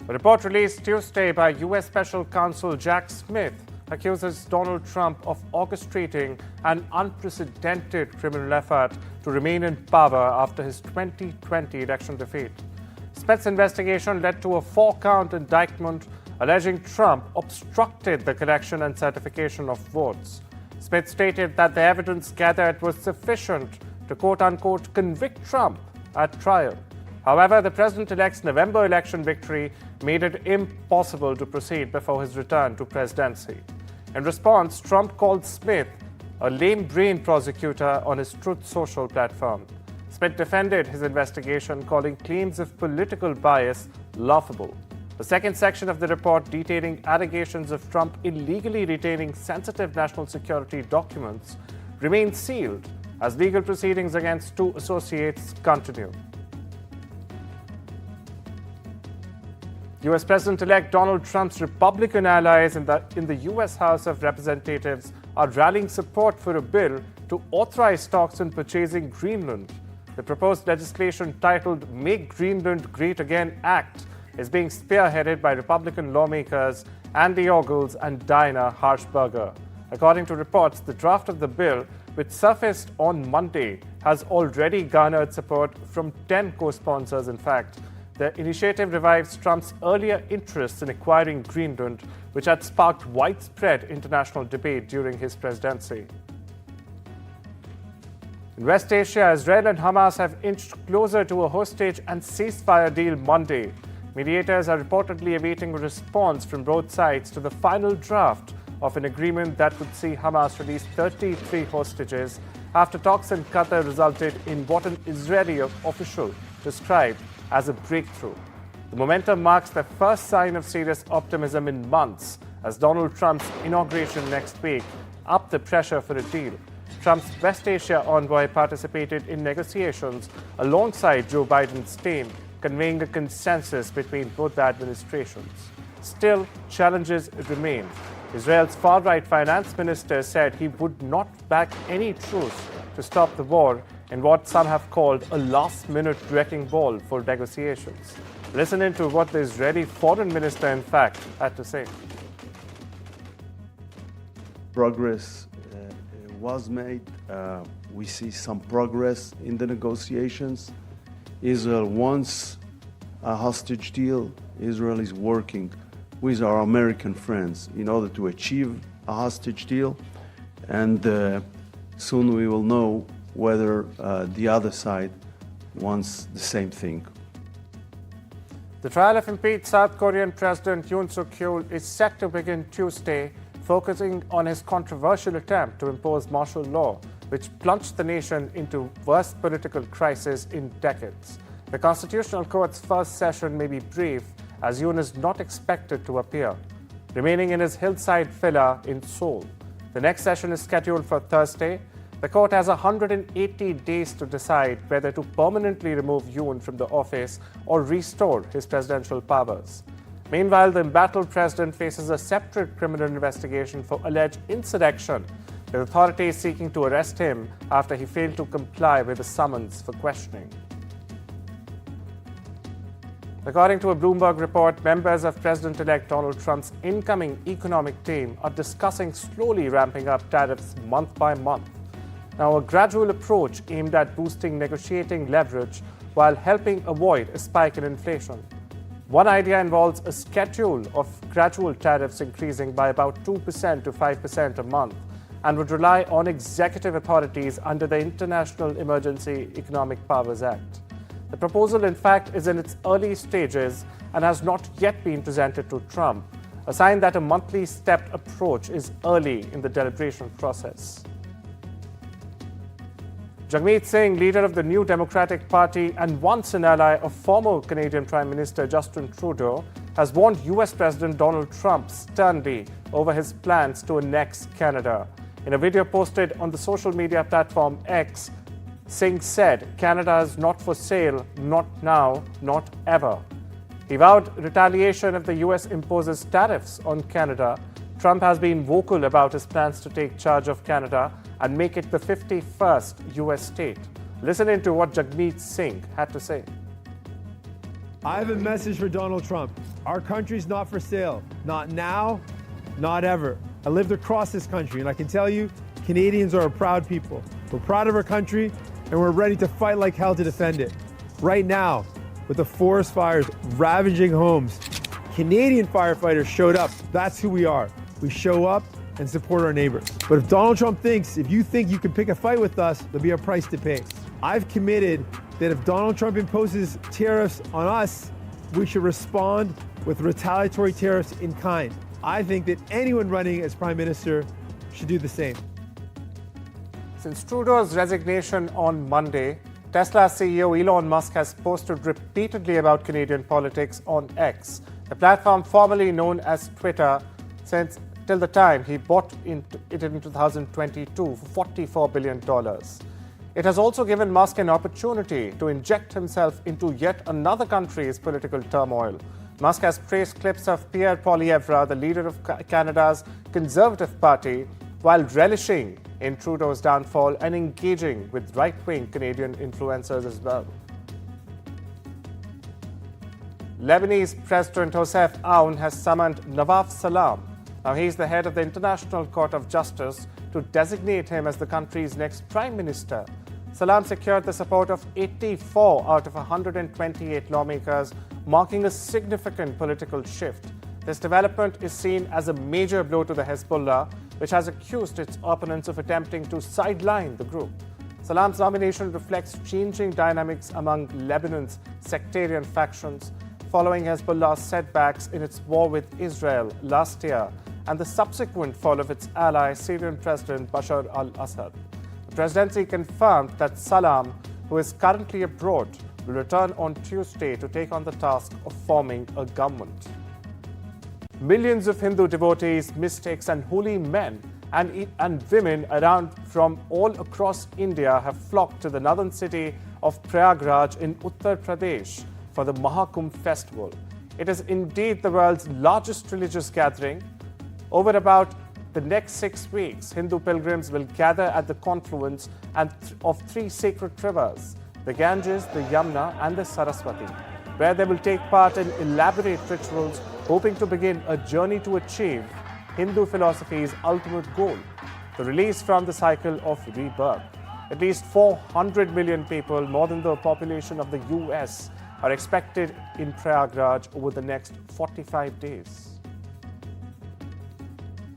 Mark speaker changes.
Speaker 1: A report released Tuesday by U.S. Special Counsel Jack Smith accuses Donald Trump of orchestrating an unprecedented criminal effort to remain in power after his 2020 election defeat. Smith's investigation led to a 4-count indictment alleging Trump obstructed the collection and certification of votes. Smith stated that the evidence gathered was sufficient to quote-unquote convict Trump at trial. However, the president-elect's November election victory made it impossible to proceed before his return to presidency. In response, Trump called Smith a lame-brained prosecutor on his Truth Social platform. Smith defended his investigation, calling claims of political bias laughable. The second section of the report, detailing allegations of Trump illegally retaining sensitive national security documents, remains sealed as legal proceedings against 2 associates continue. U.S. President-elect Donald Trump's Republican allies in the U.S. House of Representatives are rallying support for a bill to authorize talks on purchasing Greenland. The proposed legislation, titled Make Greenland Great Again Act, is being spearheaded by Republican lawmakers Andy Ogles and Harshbarger. According to reports, the draft of the bill, which surfaced on Monday, has already garnered support from 10 co-sponsors. In fact, the initiative revives Trump's earlier interests in acquiring Greenland, which had sparked widespread international debate during his presidency. In West Asia, Israel and Hamas have inched closer to a hostage and ceasefire deal Monday. Mediators are reportedly awaiting a response from both sides to the final draft of an agreement that would see Hamas release 33 hostages after talks in Qatar resulted in what an Israeli official described as a breakthrough. The momentum marks the first sign of serious optimism in months as Donald Trump's inauguration next week upped the pressure for a deal. Trump's West Asia envoy participated in negotiations alongside Joe Biden's team, conveying a consensus between both administrations. Still, challenges remain. Israel's far-right finance minister said he would not back any truce to stop the war in what some have called a last-minute wrecking ball for negotiations. Listen into what the Israeli foreign minister, in fact, had to say.
Speaker 2: Progress was made. We see some progress in the negotiations. Israel wants a hostage deal. Israel is working with our American friends in order to achieve a hostage deal. And soon we will know whether the other side wants the same thing.
Speaker 1: The trial of impeached South Korean President Yoon Suk-yeol is set to begin Tuesday, focusing on his controversial attempt to impose martial law, which plunged the nation into worst political crisis in decades. The Constitutional Court's first session may be brief, as Yoon is not expected to appear, remaining in his hillside villa in Seoul. The next session is scheduled for Thursday. The court has 180 days to decide whether to permanently remove Yoon from the office or restore his presidential powers. Meanwhile, the embattled president faces a separate criminal investigation for alleged insurrection, with authorities seeking to arrest him after he failed to comply with a summons for questioning. According to a Bloomberg report, members of President-elect Donald Trump's incoming economic team are discussing slowly ramping up tariffs month by month. Now, a gradual approach aimed at boosting negotiating leverage while helping avoid a spike in inflation. One idea involves a schedule of gradual tariffs increasing by about 2% to 5% a month and would rely on executive authorities under the International Emergency Economic Powers Act. The proposal, in fact, is in its early stages and has not yet been presented to Trump, a sign that a monthly stepped approach is early in the deliberation process. Jagmeet Singh, leader of the New Democratic Party and once an ally of former Canadian Prime Minister Justin Trudeau, has warned US President Donald Trump sternly over his plans to annex Canada. In a video posted on the social media platform X, Singh said, "Canada is not for sale, not now, not ever." He vowed retaliation if the US imposes tariffs on Canada. Trump has been vocal about his plans to take charge of Canada and make it the 51st US state. Listen into what Jagmeet Singh had to say.
Speaker 3: I have a message for Donald Trump. Our country's not for sale. Not now, not ever. I lived across this country, and I can tell you, Canadians are a proud people. We're proud of our country, and we're ready to fight like hell to defend it. Right now, with the forest fires ravaging homes, Canadian firefighters showed up. That's who we are. We show up and support our neighbors. But if Donald Trump thinks, if you think you can pick a fight with us, there'll be a price to pay. I've committed that if Donald Trump imposes tariffs on us, we should respond with retaliatory tariffs in kind. I think that anyone running as Prime Minister should do the same.
Speaker 1: Since Trudeau's resignation on Monday, Tesla CEO Elon Musk has posted repeatedly about Canadian politics on X, the platform formerly known as Twitter, since till the time he bought it in 2022 for $44 billion. It has also given Musk an opportunity to inject himself into yet another country's political turmoil. Musk has praised clips of Pierre Poilievre, the leader of Canada's Conservative Party, while relishing in Trudeau's downfall and engaging with right-wing Canadian influencers as well. Lebanese President Joseph Aoun has summoned Nawaf Salam. Now he's the head of the International Court of Justice to designate him as the country's next Prime Minister. Salam secured the support of 84 out of 128 lawmakers, marking a significant political shift. This development is seen as a major blow to the Hezbollah, which has accused its opponents of attempting to sideline the group. Salam's nomination reflects changing dynamics among Lebanon's sectarian factions, following Hezbollah's setbacks in its war with Israel last year and the subsequent fall of its ally, Syrian President Bashar al-Assad. The presidency confirmed that Salam, who is currently abroad, will return on Tuesday to take on the task of forming a government. Millions of Hindu devotees, mystics and holy men and women around from all across India have flocked to the northern city of Prayagraj in Uttar Pradesh for the Mahakumbh festival. It is indeed the world's largest religious gathering. Over about the next 6 weeks, Hindu pilgrims will gather at the confluence of three sacred rivers, the Ganges, the Yamuna and the Saraswati, where they will take part in elaborate rituals, hoping to begin a journey to achieve Hindu philosophy's ultimate goal, the release from the cycle of rebirth. At least 400 million people, more than the population of the US, are expected in Prayagraj over the next 45 days.